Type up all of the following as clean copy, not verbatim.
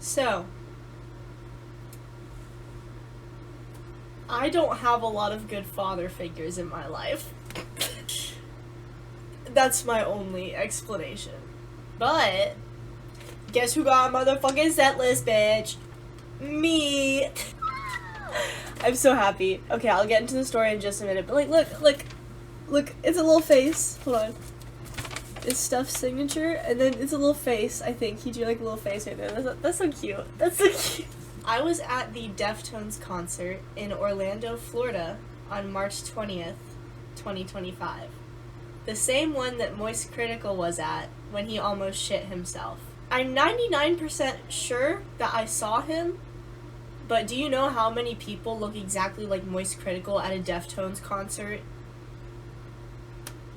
So, I don't have a lot of good father figures in my life. That's my only explanation. But, guess who got a motherfucking set list, bitch? Me! I'm so happy. Okay, I'll get into the story in just a minute, but like, look, it's a little face. Hold on. It's Steph's signature, and then it's a little face, I think. He drew like a little face right there. That's so cute. That's so cute. I was at the Deftones concert in Orlando, Florida on March 20th, 2025. The same one that Moist Critical was at when he almost shit himself. I'm 99% sure that I saw him, but do you know how many people look exactly like Moist Critical at a Deftones concert?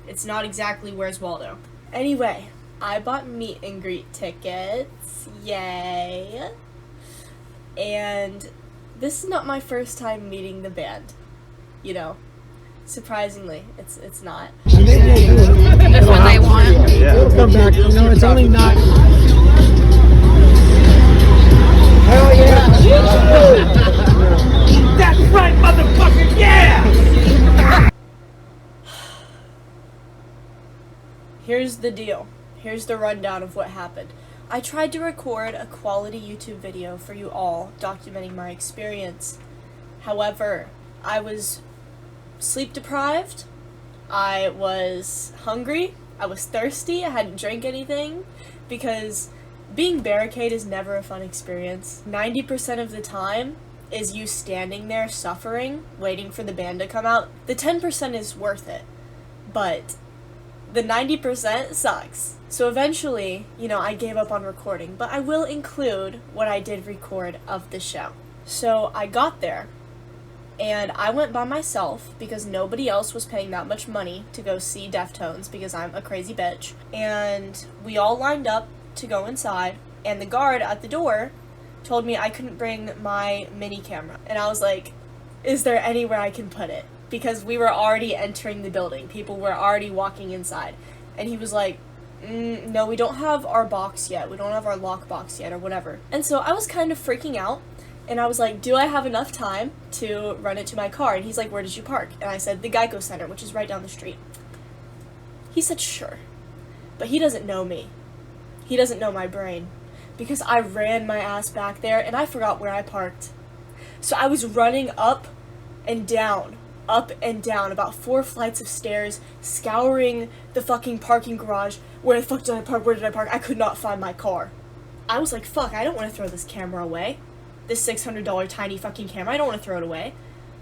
It's not exactly Where's Waldo. Anyway, I bought meet and greet tickets. Yay. And this is not my first time meeting the band. You know, surprisingly, it's not. That's what they want. Yeah. We'll come back. You know, it's only not. Hell yeah! That's right, motherfucker, yeah! Here's the deal. Here's the rundown of what happened. I tried to record a quality YouTube video for you all, documenting my experience. However, I was sleep deprived, I was hungry, I was thirsty, I hadn't drank anything, because being barricade is never a fun experience. 90% of the time is you standing there suffering, waiting for the band to come out. The 10% is worth it, but the 90% sucks. So eventually, you know, I gave up on recording, but I will include what I did record of the show. So I got there, and I went by myself because nobody else was paying that much money to go see Deftones because I'm a crazy bitch. And we all lined up to go inside, and the guard at the door told me I couldn't bring my mini camera. And I was like, is there anywhere I can put it? Because we were already entering the building. People were already walking inside. And he was like, no, we don't have our box yet. We don't have our lock box yet, or whatever. And so I was kind of freaking out. And I was like, do I have enough time to run it to my car? And he's like, where did you park? And I said, the Geico Center, which is right down the street. He said, sure. But he doesn't know me. He doesn't know my brain. Because I ran my ass back there, and I forgot where I parked. So I was running up and down, about 4 flights of stairs, scouring the fucking parking garage. Where the fuck did I park? Where did I park? I could not find my car. I was like, fuck, I don't want to throw this camera away. This $600 tiny fucking camera, I don't want to throw it away.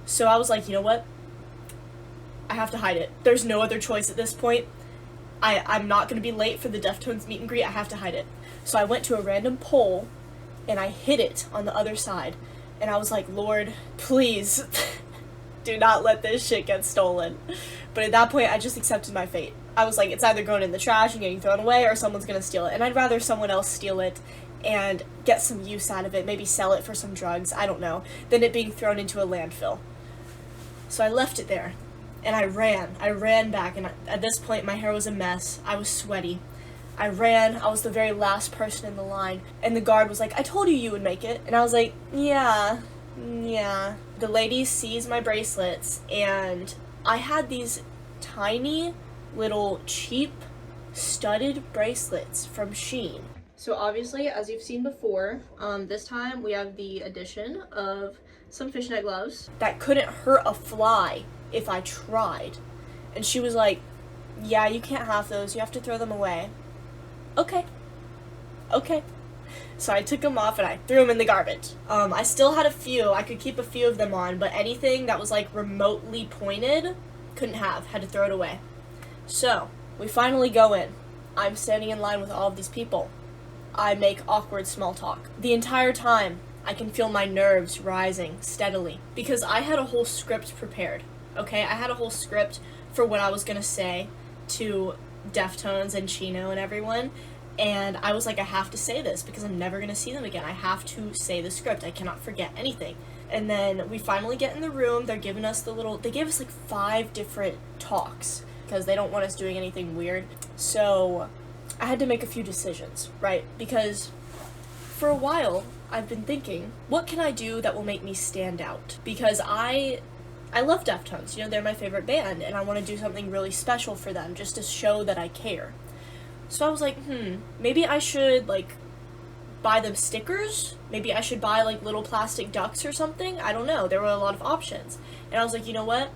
So I was like, you know what? I have to hide it. There's no other choice at this point. I'm not going to be late for the Deftones meet and greet. I have to hide it. So I went to a random pole, and I hid it on the other side. And I was like, Lord, please, do not let this shit get stolen. But at that point, I just accepted my fate. I was like, it's either going in the trash and getting thrown away, or someone's going to steal it. And I'd rather someone else steal it and get some use out of it, maybe sell it for some drugs, I don't know, than it being thrown into a landfill. So I left it there, and I ran back, and at this point, my hair was a mess. I was sweaty. I ran, I was the very last person in the line, and the guard was like, I told you would make it. And I was like, yeah. The lady sees my bracelets, and I had these tiny, little, cheap, studded bracelets from Shein. So obviously, as you've seen before, this time we have the addition of some fishnet gloves that couldn't hurt a fly if I tried. And she was like, yeah, you can't have those, you have to throw them away. Okay. So I took them off and I threw them in the garbage. I still had a few, I could keep a few of them on, but anything that was like remotely pointed, couldn't have, had to throw it away. So, we finally go in. I'm standing in line with all of these people. I make awkward small talk. The entire time, I can feel my nerves rising steadily because I had a whole script prepared, okay? I had a whole script for what I was gonna say to Deftones and Chino and everyone, and I was like, I have to say this because I'm never gonna see them again. I have to say the script. I cannot forget anything. And then we finally get in the room. They're giving us they gave us like 5 different talks because they don't want us doing anything weird. So I had to make a few decisions, right? Because for a while, I've been thinking, what can I do that will make me stand out? Because I love Deftones, you know, they're my favorite band, and I want to do something really special for them, just to show that I care. So I was like, maybe I should, like, buy them stickers? Maybe I should buy, like, little plastic ducks or something? I don't know, there were a lot of options. And I was like, you know what?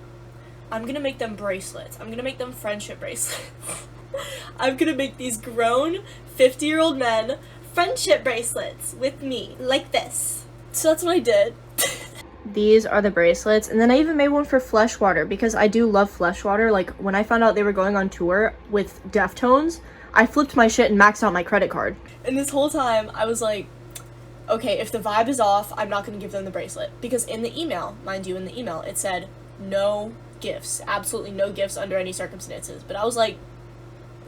I'm gonna make them bracelets. I'm gonna make them friendship bracelets. I'm gonna make these grown 50-year-old men friendship bracelets with me, like this. So that's what I did. These are the bracelets, and then I even made one for Fleshwater, because I do love Fleshwater. Like, when I found out they were going on tour with Deftones, I flipped my shit and maxed out my credit card. And this whole time, I was like, okay, if the vibe is off, I'm not gonna give them the bracelet. Because in the email, mind you, in the email, it said, no gifts. Absolutely no gifts under any circumstances. But I was like,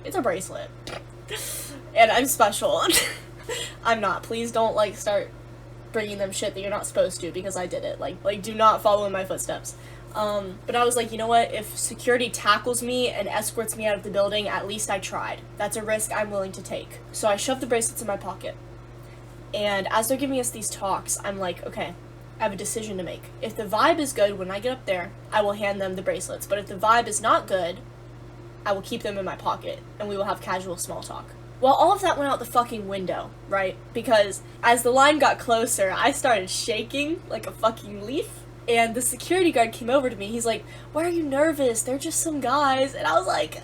it's a bracelet. And I'm special. I'm not. Please don't, like, start bringing them shit that you're not supposed to, because I did it. Like do not follow in my footsteps. But I was like, you know what? If security tackles me and escorts me out of the building, at least I tried. That's a risk I'm willing to take. So I shoved the bracelets in my pocket. And as they're giving us these talks, I'm like, okay, I have a decision to make. If the vibe is good when I get up there, I will hand them the bracelets. But if the vibe is not good, I will keep them in my pocket, and we will have casual small talk. Well, all of that went out the fucking window, right? Because as the line got closer, I started shaking like a fucking leaf. And the security guard came over to me. He's like, why are you nervous? They're just some guys. And I was like,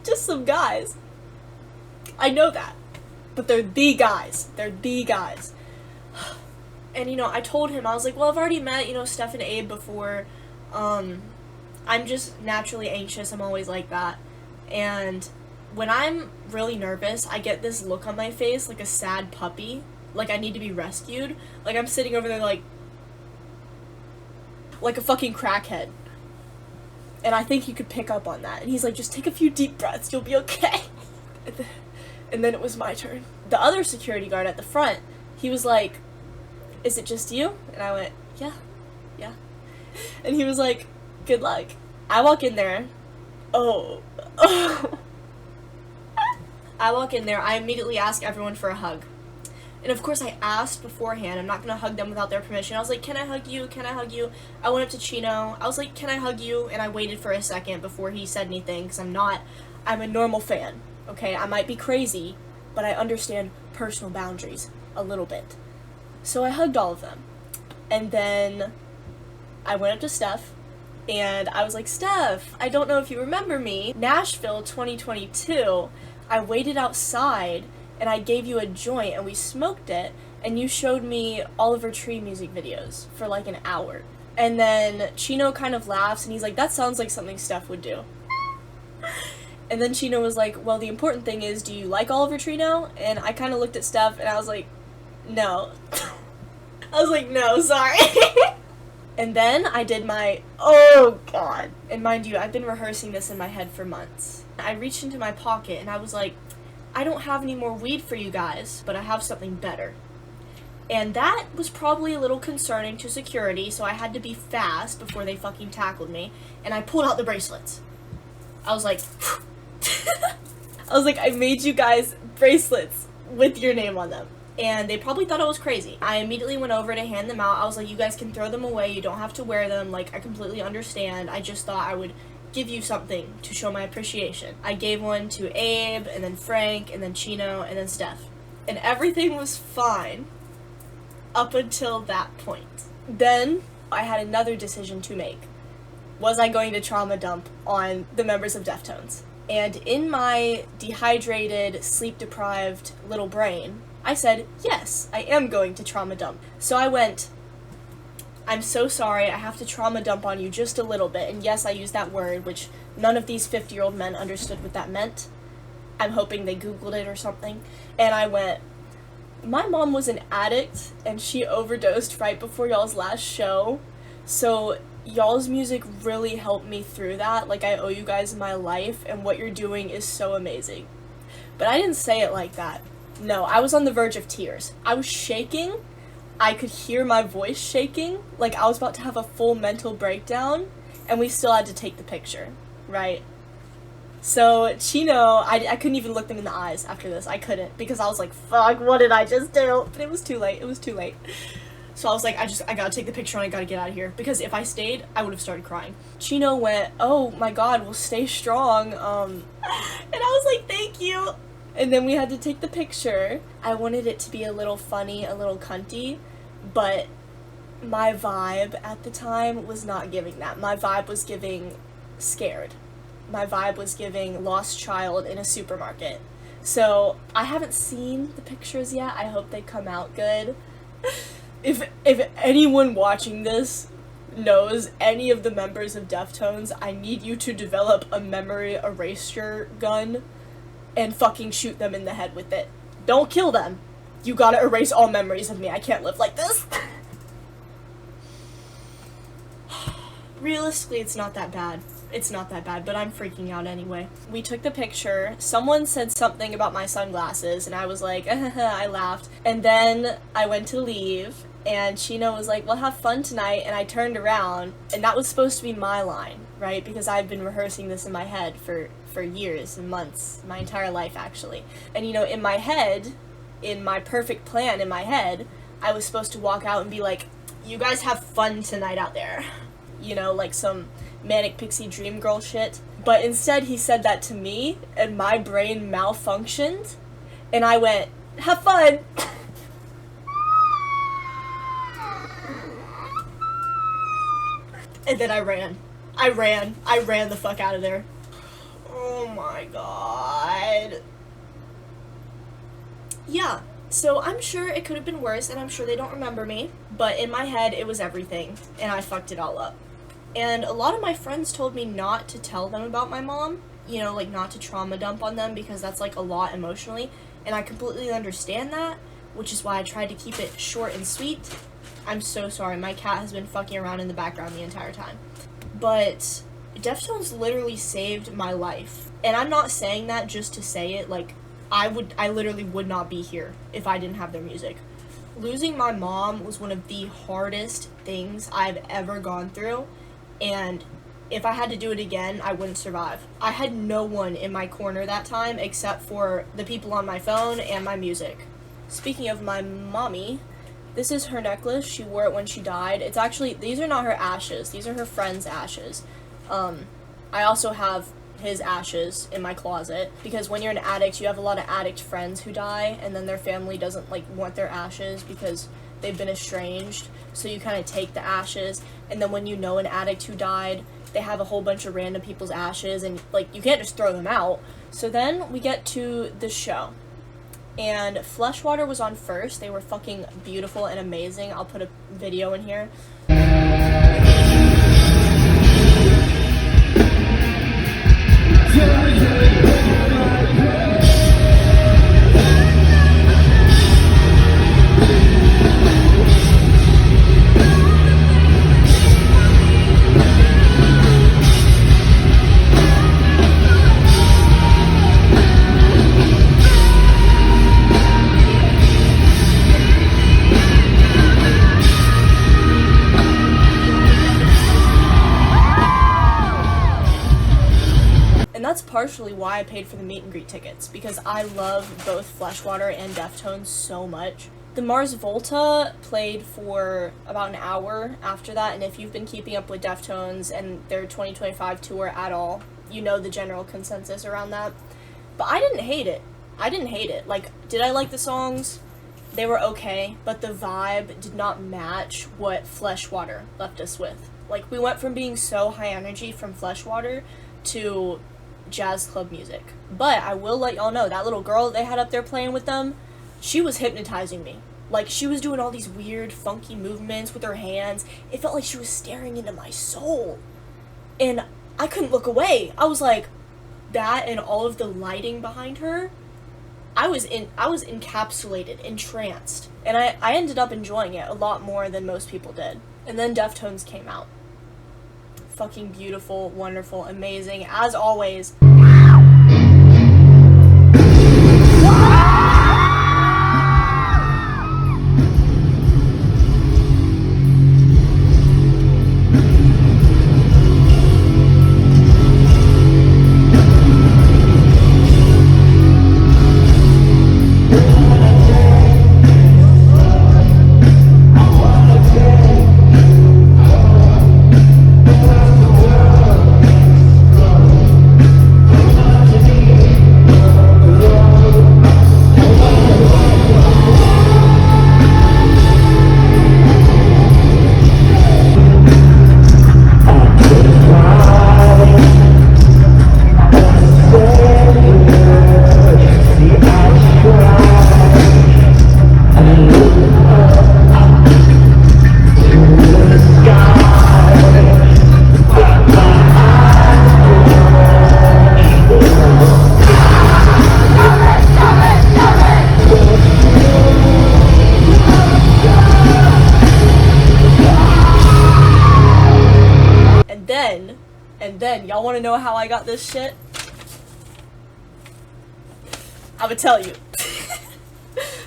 just some guys. I know that. But they're the guys. They're the guys. And, you know, I told him, I was like, well, I've already met, you know, Steph and Abe before. I'm just naturally anxious. I'm always like that. And when I'm really nervous, I get this look on my face like a sad puppy. Like I need to be rescued. Like I'm sitting over there like a fucking crackhead. And I think you could pick up on that. And he's like, just take a few deep breaths. You'll be okay. And then it was my turn. The other security guard at the front, he was like, is it just you? And I went, yeah. And he was like, good luck. I walk in there. Oh. I walk in there. I immediately ask everyone for a hug. And of course I asked beforehand. I'm not going to hug them without their permission. I was like, can I hug you? Can I hug you? I went up to Chino. I was like, can I hug you? And I waited for a second before he said anything, because I'm a normal fan. Okay, I might be crazy, but I understand personal boundaries a little bit. So I hugged all of them. And then I went up to Steph, and I was like, Steph, I don't know if you remember me. Nashville 2022, I waited outside, and I gave you a joint, and we smoked it, and you showed me Oliver Tree music videos for like an hour. And then Chino kind of laughs, and he's like, that sounds like something Steph would do. And then Chino was like, well, the important thing is, do you like Oliver Tree now? And I kind of looked at Steph, and I was like, no. I was like, no, sorry. And then I did my, oh god. And mind you, I've been rehearsing this in my head for months. I reached into my pocket, and I was like, I don't have any more weed for you guys, but I have something better. And that was probably a little concerning to security, so I had to be fast before they fucking tackled me. And I pulled out the bracelets. I was like, I made you guys bracelets with your name on them. And they probably thought I was crazy. I immediately went over to hand them out. I was like, you guys can throw them away. You don't have to wear them. Like, I completely understand. I just thought I would give you something to show my appreciation. I gave one to Abe, and then Frank, and then Chino, and then Steph. And everything was fine up until that point. Then I had another decision to make. Was I going to trauma dump on the members of Deftones? And in my dehydrated, sleep-deprived little brain, I said, yes, I am going to trauma dump. So I went, I'm so sorry, I have to trauma dump on you just a little bit. And yes, I used that word, which none of these 50-year-old men understood what that meant. I'm hoping they Googled it or something. And I went, my mom was an addict, and she overdosed right before y'all's last show. So y'all's music really helped me through that. Like, I owe you guys my life, and what you're doing is so amazing. But I didn't say it like that. No, I was on the verge of tears. I was shaking. I could hear my voice shaking. Like, I was about to have a full mental breakdown, and we still had to take the picture, right? So Chino, I couldn't even look them in the eyes after this. I couldn't, because I was like, fuck, what did I just do? But it was too late. It was too late. So I was like, I gotta take the picture and I gotta get out of here. Because if I stayed, I would have started crying. Chino went, oh my god, well stay strong. And I was like, thank you. And then we had to take the picture. I wanted it to be a little funny, a little cunty, but my vibe at the time was not giving that. My vibe was giving scared. My vibe was giving lost child in a supermarket. So I haven't seen the pictures yet. I hope they come out good. If anyone watching this knows any of the members of Deftones, I need you to develop a memory eraser gun and fucking shoot them in the head with it. Don't kill them. You gotta erase all memories of me. I can't live like this. Realistically, it's not that bad. It's not that bad, but I'm freaking out anyway. We took the picture. Someone said something about my sunglasses, and I was like, I laughed. And then I went to leave, and Chino was like, well, have fun tonight, and I turned around, and that was supposed to be my line, right? Because I've been rehearsing this in my head for years and months, my entire life, actually. And, you know, in my head, in my perfect plan in my head, I was supposed to walk out and be like, you guys have fun tonight out there. You know, like some manic pixie dream girl shit. But instead he said that to me, and my brain malfunctioned, and I went, have fun! And then I ran the fuck out of there. Oh my god. Yeah, so I'm sure it could have been worse, and I'm sure they don't remember me, but in my head it was everything, and I fucked it all up. And a lot of my friends told me not to tell them about my mom, you know, like not to trauma dump on them, because that's like a lot emotionally, and I completely understand that, which is why I tried to keep it short and sweet. I'm so sorry, my cat has been fucking around in the background the entire time. But Deftones literally saved my life, and I'm not saying that just to say it, like, I literally would not be here if I didn't have their music. Losing my mom was one of the hardest things I've ever gone through, and if I had to do it again, I wouldn't survive. I had no one in my corner that time except for the people on my phone and my music. Speaking of my mommy, this is her necklace. She wore it when she died. It's actually, these are not her ashes. These are her friend's ashes. I also have his ashes in my closet, because when you're an addict, you have a lot of addict friends who die, and then their family doesn't like want their ashes because they've been estranged, so you kind of take the ashes, and then when you know an addict who died, they have a whole bunch of random people's ashes, and like you can't just throw them out. So then we get to the show, and Fleshwater was on first. They were fucking beautiful and amazing. I'll put a video in here. That's partially why I paid for the meet and greet tickets, because I love both Fleshwater and Deftones so much. The Mars Volta played for about an hour after that, and if you've been keeping up with Deftones and their 2025 tour at all, you know the general consensus around that. But I didn't hate it. Like, did I like the songs? They were okay, but the vibe did not match what Fleshwater left us with. Like, we went from being so high energy from Fleshwater to jazz club music. But I will let y'all know, that little girl they had up there playing with them, she was hypnotizing me. Like, she was doing all these weird funky movements with her hands. It felt like she was staring into my soul, and I couldn't look away. I was like, that and all of the lighting behind her, I was encapsulated, entranced, and I ended up enjoying it a lot more than most people did. And then Deftones came out. Fucking beautiful, wonderful, amazing, as always. again, y'all want to know how I got this shit? I would tell you.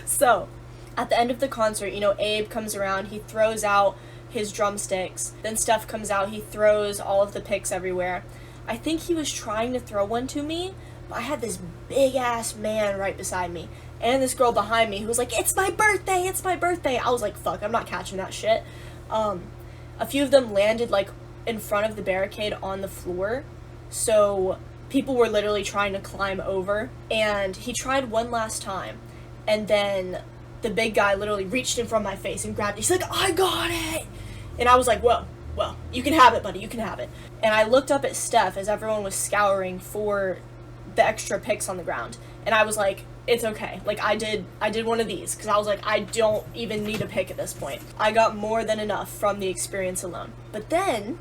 So, at the end of the concert, you know, Abe comes around, he throws out his drumsticks. Then Stef comes out, he throws all of the picks everywhere. I think he was trying to throw one to me, but I had this big-ass man right beside me. And this girl behind me who was like, it's my birthday, it's my birthday. I was like, fuck, I'm not catching that shit. A few of them landed, like, in front of the barricade on the floor. So people were literally trying to climb over. And he tried one last time. And then the big guy literally reached in front of my face and grabbed it. He's like, I got it! And I was like, whoa, well, you can have it, buddy, you can have it. And I looked up at Stef as everyone was scouring for the extra picks on the ground. And I was like, it's okay. Like, I did one of these, because I was like, I don't even need a pick at this point. I got more than enough from the experience alone. But then,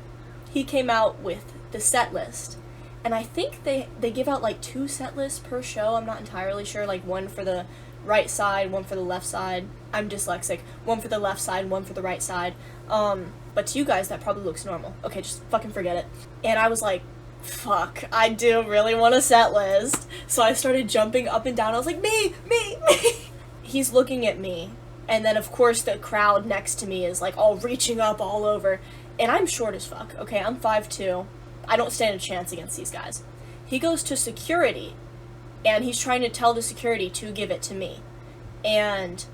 he came out with the set list. And I think they give out, like, 2 set lists per show. I'm not entirely sure. Like, one for the right side, one for the left side. I'm dyslexic. One for the left side, one for the right side. But to you guys, that probably looks normal. Okay, just fucking forget it. And I was like, fuck, I do really want a set list. So I started jumping up and down. I was like, me. He's looking at me. And then, of course, the crowd next to me is, like, all reaching up all over. And I'm short as fuck, okay? I'm 5'2". I don't stand a chance against these guys. He goes to security, and he's trying to tell the security to give it to me. And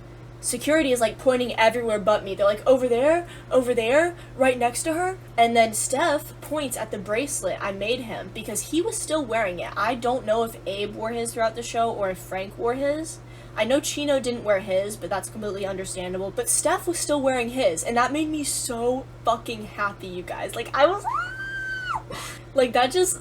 security is, like, pointing everywhere but me. They're like, over there, right next to her. And then Stef points at the bracelet I made him because he was still wearing it. I don't know if Abe wore his throughout the show or if Frank wore his. I know Chino didn't wear his, but that's completely understandable. But Stef was still wearing his, and that made me so fucking happy, you guys. Like, I was... like, that just...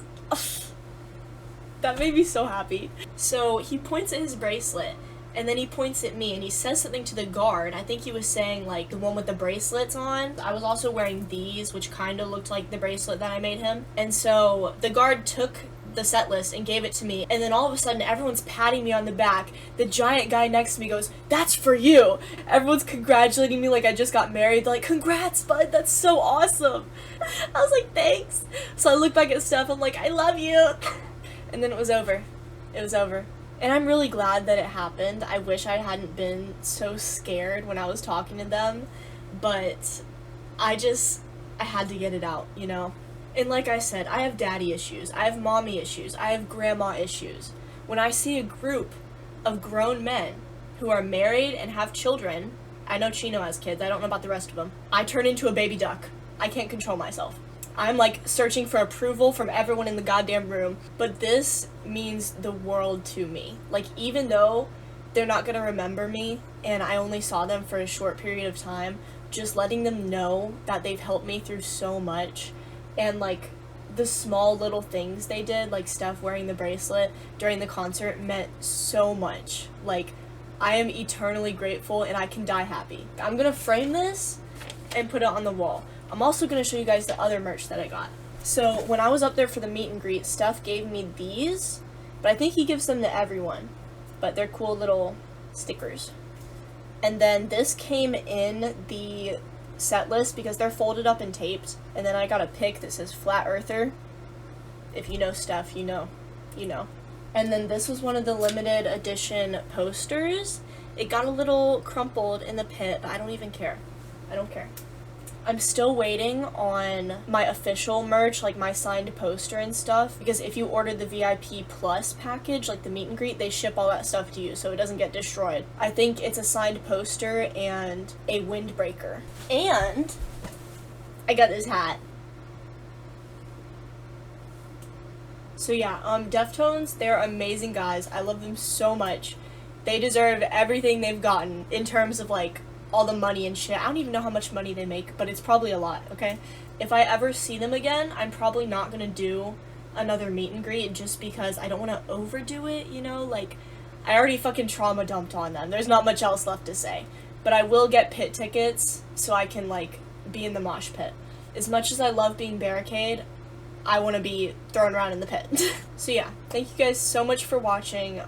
that made me so happy. So, he points at his bracelet, and then he points at me, and he says something to the guard. I think he was saying, like, the one with the bracelets on. I was also wearing these, which kind of looked like the bracelet that I made him. And so, the guard took the set list and gave it to me, and then all of a sudden everyone's patting me on the back. The giant guy next to me goes, that's for you. Everyone's congratulating me like I just got married. They're like, congrats, bud, that's so awesome. I was like, thanks. So I look back at Stef, I'm like, I love you. And then it was over. It was over. And I'm really glad that it happened. I wish I hadn't been so scared when I was talking to them, but I had to get it out, you know? And like I said, I have daddy issues, I have mommy issues, I have grandma issues. When I see a group of grown men who are married and have children, I know Chino has kids, I don't know about the rest of them, I turn into a baby duck. I can't control myself. I'm like searching for approval from everyone in the goddamn room, but this means the world to me. Like, even though they're not gonna remember me and I only saw them for a short period of time, just letting them know that they've helped me through so much. And, like, the small little things they did, like Stef wearing the bracelet during the concert, meant so much. Like, I am eternally grateful and I can die happy. I'm gonna frame this and put it on the wall. I'm also gonna show you guys the other merch that I got. So, when I was up there for the meet and greet, Stef gave me these, but I think he gives them to everyone. But they're cool little stickers. And then this came in the set list because they're folded up and taped. And then I got a pic that says Flat Earther. If you know Stef, you know. You know. And then this was one of the limited edition posters. It got a little crumpled in the pit, but I don't even care. I don't care. I'm still waiting on my official merch, like my signed poster and stuff, because if you order the VIP Plus package, like the meet and greet, they ship all that stuff to you so it doesn't get destroyed. I think it's a signed poster and a windbreaker. And I got this hat. So yeah, Deftones, they're amazing guys. I love them so much. They deserve everything they've gotten in terms of, like, all the money and shit. I don't even know how much money they make, but it's probably a lot, okay? If I ever see them again, I'm probably not gonna do another meet and greet just because I don't want to overdo it, you know? Like, I already fucking trauma dumped on them. There's not much else left to say. But I will get pit tickets so I can, like, be in the mosh pit. As much as I love being barricade, I want to be thrown around in the pit. So yeah, thank you guys so much for watching.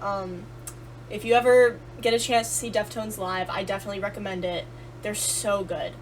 If you ever get a chance to see Deftones live, I definitely recommend it. They're so good.